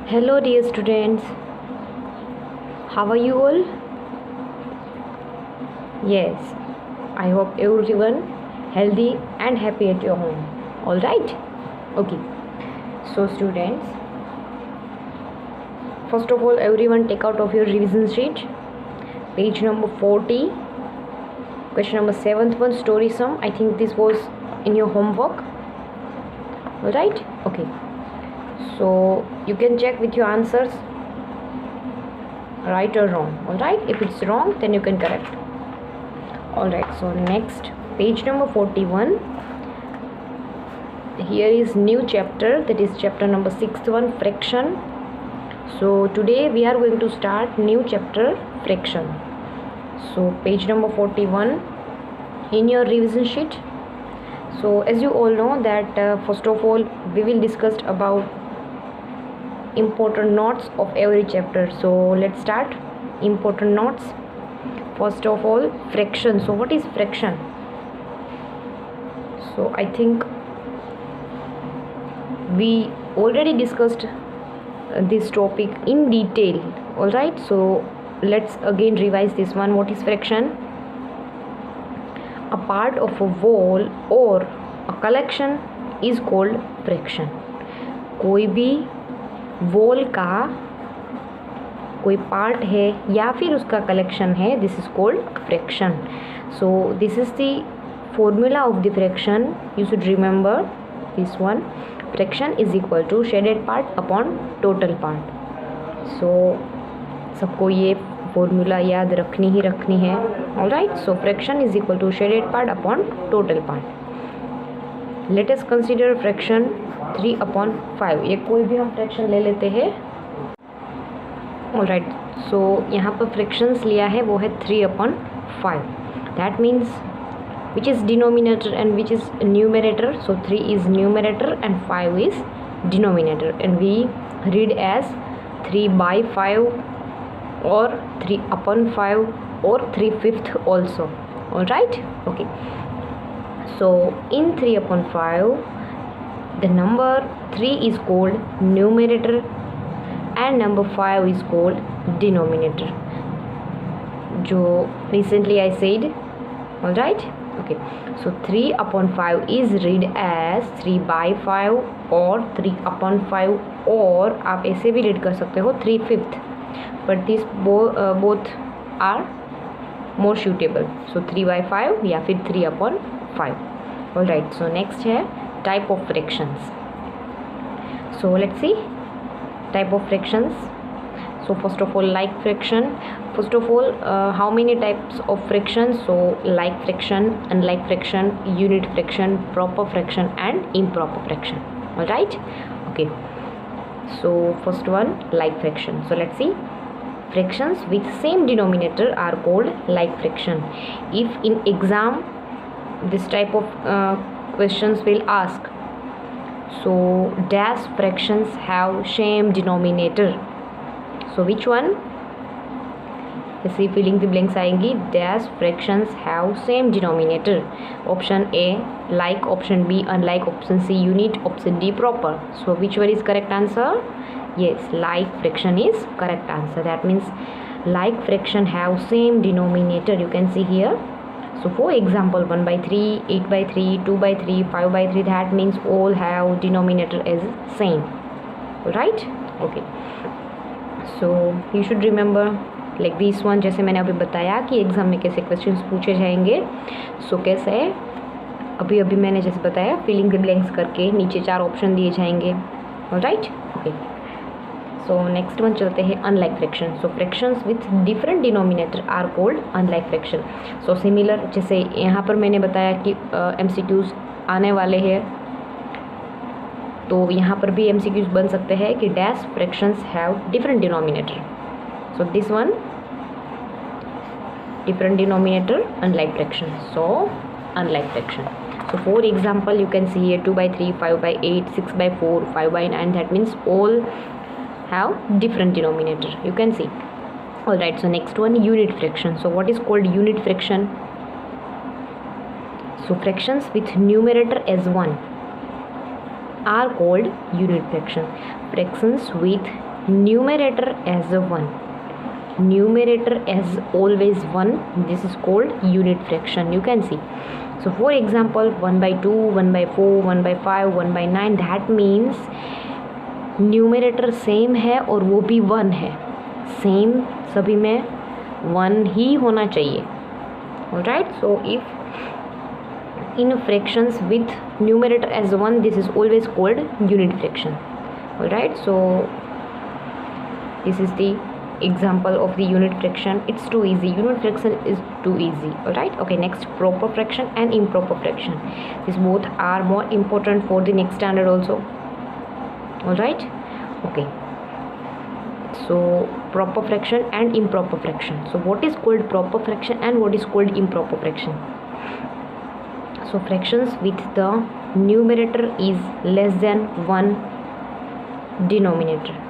Hello, dear students. How are you all? Yes, I hope everyone healthy and happy at your home. All right? Okay. So, students, first of all, everyone take out of your revision sheet, page number 40, question number 7th one, story sum. I think this was in your homework. All right? Okay. So, you can check with your answers, right or wrong. All right? If it's wrong, then you can correct. All right, so next, page number 41. Here is new chapter, that is chapter number 6th one, fraction. So today we are going to start new chapter, fraction. So page number 41 in your revision sheet. So as you all know that first of all we will discuss about important notes of every chapter. So let's start important notes. First of all, fraction. So what is fraction? So I think we already discussed this topic in detail. All right, so let's again revise this one. What is fraction? A part of a whole or a collection is called fraction. कोई भी whole का कोई part है या फिर उसका collection है, this is called fraction. So this is the formula of the fraction. You should remember this one. Fraction is equal to shaded part upon total part. So सबको ये फॉर्मूला याद रखनी ही रखनी है. Alright, so fraction is equal to shaded part upon total part. Let us consider fraction 3/5. ये कोई भी हम फ्रैक्शन ले लेते हैं. ऑलराइट, सो यहाँ पर फ्रैक्शंस लिया है वो है 3/5. That means which is denominator and which is numerator. So 3 is numerator and 5 is denominator and we read as 3/5 और 3/5 और 3/5 also. Alright, okay. So in 3/5 the number 3 is called numerator and number 5 is called denominator, जो recently I said. Alright, okay. So 3/5 is read as 3/5 और 3/5 और आप ऐसे भी read कर सकते हो 3/5, but these both are more suitable. So 3/5 या फिर 3/5. Alright, so next है type of fractions. So let's see type of fractions. So first of all, like fraction. First of all, how many types of fractions? So like fraction, unlike fraction, unit fraction, proper fraction and improper fraction. All right, okay. So first one, like fraction. So let's see. Fractions with same denominator are called like fraction. If in exam this type of questions will ask, so dash fractions have same denominator. So which one? ऐसे filling the blanks आएंगी. Dash fractions have same denominator. Option A like, option B unlike, option C unit, option D proper. So which one is correct answer? Yes, like fraction is correct answer. That means like fraction have same denominator. You can see here. So for example 1/3, 8/3, 2/3, 5/3, that means all have denominator as same. Right? Okay. So you should remember like this one. जैसे मैंने अभी बताया कि exam में कैसे questions पूछे जाएंगे. सो कैसे अभी मैंने जैसे बताया फिलिंग द ब्लैंक्स करके नीचे 4 ऑप्शन दिए जाएंगे. Alright, okay. So next one चलते हैं unlike fraction. So fractions with different denominator are called unlike fraction. So similar, जैसे यहाँ पर मैंने बताया कि MCQs आने वाले हैं, तो यहाँ पर भी MCQs बन सकते हैं कि dash fractions have different denominator. So this one different denominator unlike fraction. So unlike fraction. So for example you can see here 2/3, 5/8, 6/4, 5/9. That means all have different denominator. You can see. Alright, so next one, unit fraction. So what is called unit fraction? So fractions with numerator as 1 are called unit fraction. Fractions with numerator as a 1, numerator as always 1, this is called unit fraction. You can see, so for example 1/2, 1/4, 1/5, 1/9, that means numerator same है और वो भी 1 है, same सभी में 1 ही होना चाहिए. Alright, so if in fractions with numerator as 1, this is always called unit fraction. Alright, so this is the example of the unit fraction. It's too easy, unit fraction is too easy. All right, okay, next proper fraction and improper fraction. These both are more important for the next standard also. All right, okay, so proper fraction and improper fraction. So what is called proper fraction and what is called improper fraction? So fractions with the numerator is less than 1 denominator.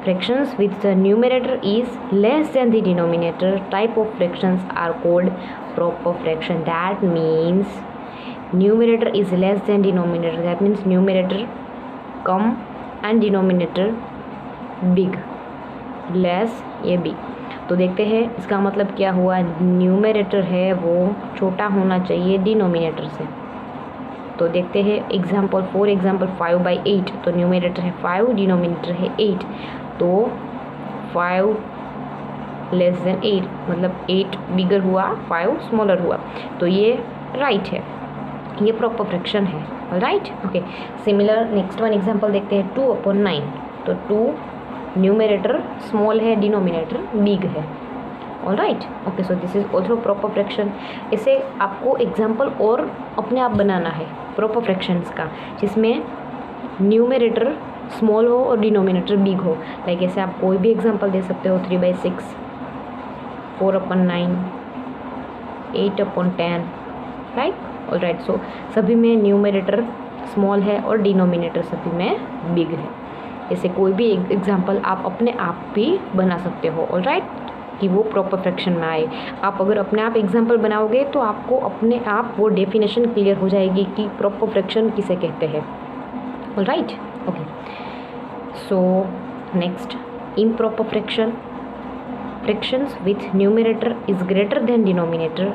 Fractions with the numerator is less than the denominator type of fractions are called proper fraction. That means numerator is less than denominator. That means numerator come and denominator big, less ये big. तो देखते हैं इसका मतलब क्या हुआ. Numerator है वो छोटा होना चाहिए डिनोमिनेटर से. तो देखते हैं एग्जाम्पल, फॉर एग्जाम्पल 5/8, तो न्यूमरेटर है 5, डिनोमिनेटर है 8, तो 5 लेस देन 8 मतलब 8 बिगर हुआ, 5 स्मॉलर हुआ, तो ये राइट है, ये प्रॉपर फ्रैक्शन है. Right, okay. Similar next one example देखते हैं 2/9, तो 2 न्यूमरेटर स्मॉल है, डिनोमिनेटर बिग है. All right, okay, so this is also proper fraction. इसे आपको एग्जाम्पल और अपने आप बनाना है प्रॉपर फ्रैक्शंस का, जिसमें न्यूमरेटर स्मॉल हो और डिनोमिनेटर बिग हो. लाइक ऐसे आप कोई भी एग्जांपल दे सकते हो, 3/6, 4/9, 8/10. राइट, ऑल राइट, सो सभी में न्यूमरेटर स्मॉल है और डिनोमिनेटर सभी में बिग है. ऐसे कोई भी एग्जांपल आप अपने आप भी बना सकते हो. ऑल राइट, कि वो प्रॉपर फ्रैक्शन में आए. आप अगर अपने आप एग्जांपल बनाओगे तो आपको अपने आप वो डेफिनेशन क्लियर हो जाएगी कि प्रॉपर फ्रैक्शन किसे कहते हैं. All right, okay. So next, improper fraction. Fractions with numerator is greater than denominator.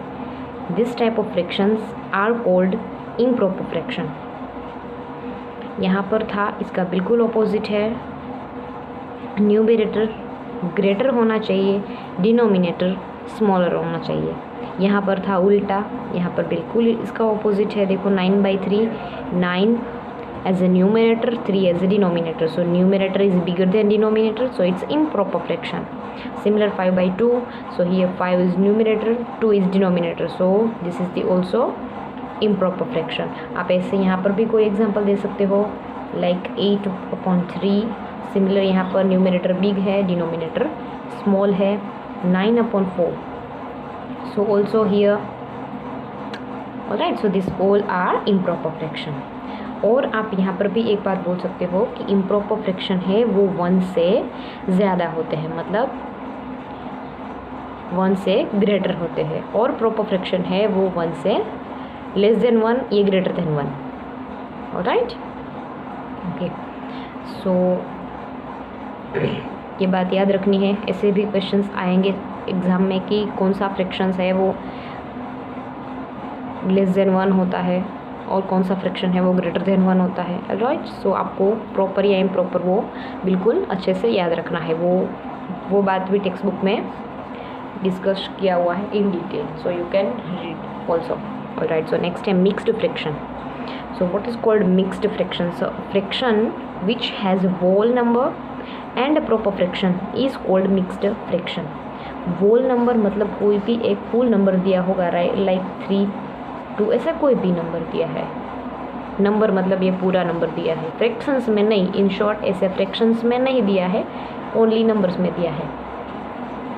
This type of fractions are called improper fraction. यहाँ पर था, इसका बिल्कुल ऑपोजिट है. न्यूमरेटर ग्रेटर होना चाहिए, डिनोमिनेटर स्मॉलर होना चाहिए. यहाँ पर था उल्टा, यहाँ पर बिल्कुल इसका ऑपोजिट है. देखो 9/3, 9 as a numerator, 3 as a denominator. So numerator is bigger than denominator, so it's improper fraction. Similar 5/2, so here 5 is numerator, 2 is denominator, so this is the also improper fraction. आप ऐसे यहाँ पर भी कोई example दे सकते हो, like 8/3. Similar यहाँ पर न्यूमरेटर बिग है, डिनोमिनेटर स्मॉल है, 9/4. So also here. Alright, so this all are improper fraction. और आप यहाँ पर भी एक बात बोल सकते हो कि इम्प्रॉपर फ्रैक्शन है वो 1 से ज़्यादा होते हैं, मतलब 1 से ग्रेटर होते हैं. और प्रॉपर फ्रैक्शन है वो 1 से लेस देन 1, ये ग्रेटर देन 1. ऑलराइट, ओके. सो ये बात याद रखनी है. ऐसे भी क्वेश्चंस आएंगे एग्ज़ाम में कि कौन सा फ्रैक्शंस है वो लेस देन 1 होता है और कौन सा फ्रैक्शन है वो ग्रेटर देन 1 होता है. राइट, सो आपको प्रॉपर या इम्प्रॉपर वो बिल्कुल अच्छे से याद रखना है. वो बात भी टेक्स्ट बुक में डिस्कस किया हुआ है in detail, so you can read also. Right, so next है mixed fraction. So what is called mixed fraction? So fraction which has whole number and a proper fraction is called mixed fraction. whole number मतलब कोई भी एक full number दिया होगा, right, like 3, 2, ऐसा कोई भी नंबर दिया है. नंबर मतलब ये पूरा नंबर दिया है, फ्रैक्शंस में नहीं. इन शॉर्ट ऐसे फ्रैक्शंस में नहीं दिया है, ओनली नंबर्स में दिया है.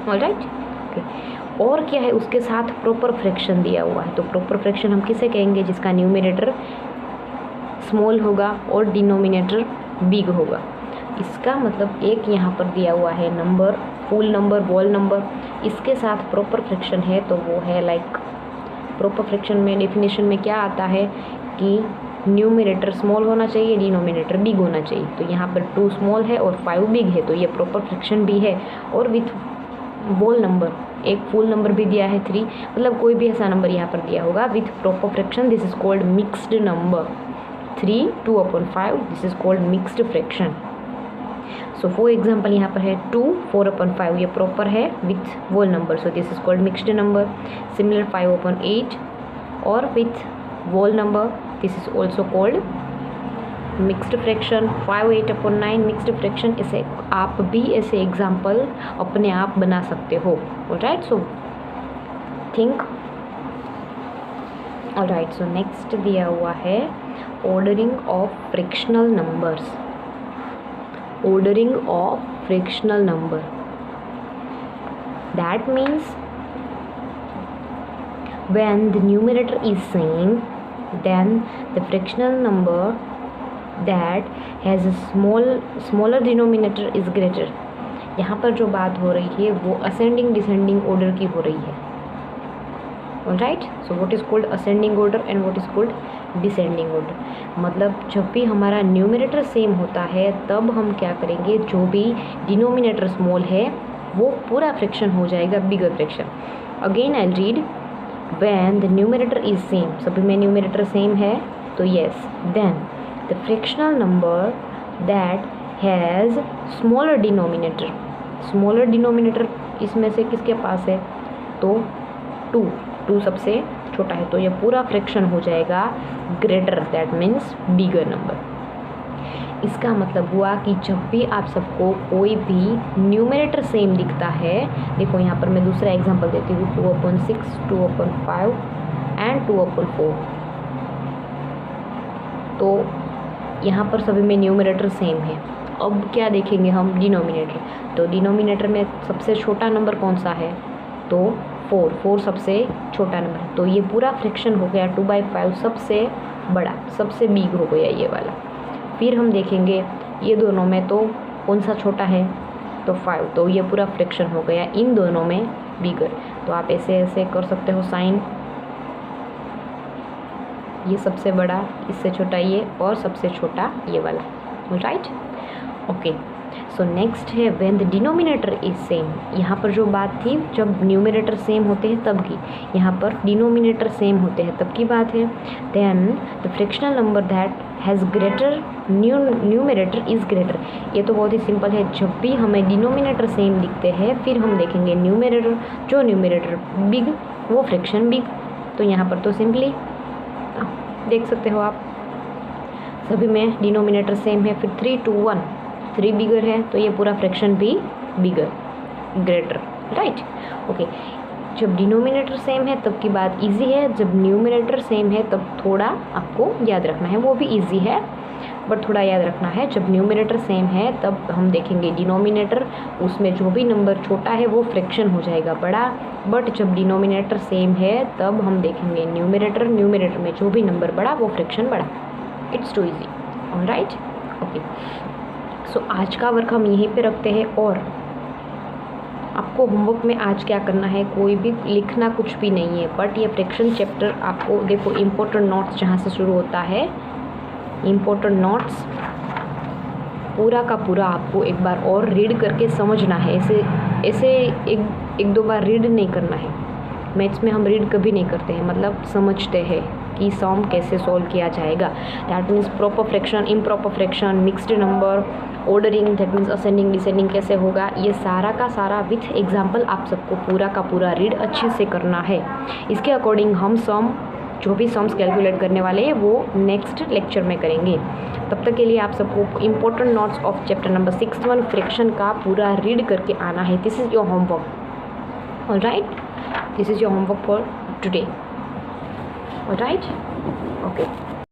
Alright, okay. और क्या है, उसके साथ प्रॉपर फ्रैक्शन दिया हुआ है. तो प्रॉपर फ्रैक्शन हम किसे कहेंगे? जिसका न्यूमरेटर स्मॉल होगा और डिनोमिनेटर बिग होगा. इसका मतलब एक यहाँ पर दिया हुआ है number, full number, whole number, इसके साथ प्रॉपर फ्रैक्शन है, तो वो है लाइक प्रॉपर फ्रैक्शन में डेफिनेशन में क्या आता है कि न्यूमरेटर स्मॉल होना चाहिए, डिनोमिनेटर बिग होना चाहिए। तो यहाँ पर 2 स्मॉल है और 5 बिग है, तो ये प्रॉपर फ्रैक्शन भी है। और विथ होल नंबर, एक फुल नंबर भी दिया है 3, मतलब कोई भी ऐसा नंबर यहाँ पर दिया होगा with proper fraction, this is called mixed number. 3 2/5 this is called mixed fraction. So for example यहाँ पर है 2 4/5, ये प्रॉपर है with whole number, so this is called mixed number. Similar 5/8 और with whole number, this is also called mixed fraction. 5 8/9 mixed fraction. इसे आप भी ऐसे एग्जाम्पल अपने आप बना सकते हो। Alright, so think. Alright, so next दिया हुआ है ordering of fractional numbers. Ordering of fractional number, that means when the numerator is same, then the fractional number that has a smaller denominator is greater। यहाँ पर जो बात हो रही है वो असेंडिंग डिसेंडिंग ऑर्डर की हो रही है। Alright, so what is called ascending order and what is called descending order. मतलब जब भी हमारा न्यूमरेटर सेम होता है तब हम क्या करेंगे, जो भी डिनोमिनेटर स्मॉल है वो पूरा फ्रैक्शन हो जाएगा bigger fraction. Again I read, when the numerator is same, सभी में न्यूमरेटर सेम है तो yes, then the fractional number that has smaller denominator. Smaller denominator इसमें से किसके पास है, तो 2 सबसे छोटा है, तो ये पूरा फ्रैक्शन हो जाएगा greater, that means bigger number. इसका मतलब हुआ कि जब भी आप सबको कोई भी न्यूमरेटर सेम दिखता है, देखो यहाँ पर मैं दूसरा एग्जांपल देती हूँ, 2/6 2/5 एंड 2/4, तो यहाँ पर सभी में न्यूमरेटर सेम है। अब क्या देखेंगे हम, डिनोमिनेटर। तो डिनोमिनेटर में सबसे छोटा नंबर कौन सा है, तो 4 सबसे छोटा नंबर है, तो ये पूरा फ्रैक्शन हो गया 2/5 सबसे बड़ा, सबसे बिग हो गया ये वाला। फिर हम देखेंगे ये दोनों में तो कौन सा छोटा है, तो 5, तो ये पूरा फ्रैक्शन हो गया इन दोनों में बिगर। तो आप ऐसे ऐसे कर सकते हो साइन, ये सबसे बड़ा, इससे छोटा ये, और सबसे छोटा ये वाला। Alright, okay. सो नेक्स्ट है when the denominator is same. यहाँ पर जो बात थी जब न्यूमरेटर सेम होते हैं तब की, यहाँ पर डिनोमिनेटर सेम होते हैं तब की बात है। Then the fractional number that has greater numerator is greater. ये तो बहुत ही सिंपल है, जब भी हमें डिनोमिनेटर सेम दिखते हैं फिर हम देखेंगे न्यूमरेटर, जो न्यूमरेटर बिग वो फ्रैक्शन बिग। तो यहाँ पर तो सिंपली देख सकते हो आप, सभी में डिनोमिनेटर सेम है। फिर 3 to 1, 3 बिगर है तो ये पूरा फ्रैक्शन भी बिगर, ग्रेटर। Right, okay. जब डिनोमिनेटर सेम है तब की बात इजी है, जब न्यूमरेटर सेम है तब थोड़ा आपको याद रखना है, वो भी इजी है बट थोड़ा याद रखना है। जब न्यूमरेटर सेम है तब हम देखेंगे डिनोमिनेटर, उसमें जो भी नंबर छोटा है वो फ्रैक्शन हो जाएगा बड़ा, बट जब डिनोमिनेटर सेम है तब हम देखेंगे न्यूमरेटर में जो भी नंबर बड़ा वो फ्रैक्शन बड़ा। It's too easy. Alright, okay. So आज का वर्क हम यहीं पे रखते हैं, और आपको होमवर्क में आज क्या करना है, कोई भी लिखना कुछ भी नहीं है, बट ये फ्रैक्शन चैप्टर आपको देखो इम्पोर्टेंट नोट्स जहाँ से शुरू होता है, इम्पोर्टेंट नोट्स पूरा का पूरा आपको एक बार और रीड करके समझना है। ऐसे एक दो बार रीड नहीं करना है। मैथ्स में हम रीड कभी नहीं करते हैं, मतलब समझते हैं कि सम कैसे सॉल्व किया जाएगा। That means proper fraction, improper fraction, mixed number, ordering, that means ascending descending कैसे होगा, ये सारा का सारा विथ एग्जाम्पल आप सबको पूरा का पूरा रीड अच्छे से करना है। इसके अकॉर्डिंग हम सम, जो भी सम्स कैलकुलेट करने वाले हैं वो नेक्स्ट लेक्चर में करेंगे। तब तक के लिए आप सबको important notes of chapter number 61 fraction का पूरा रीड करके आना है। This is your homework. Alright, this is your homework for today. Alright, okay.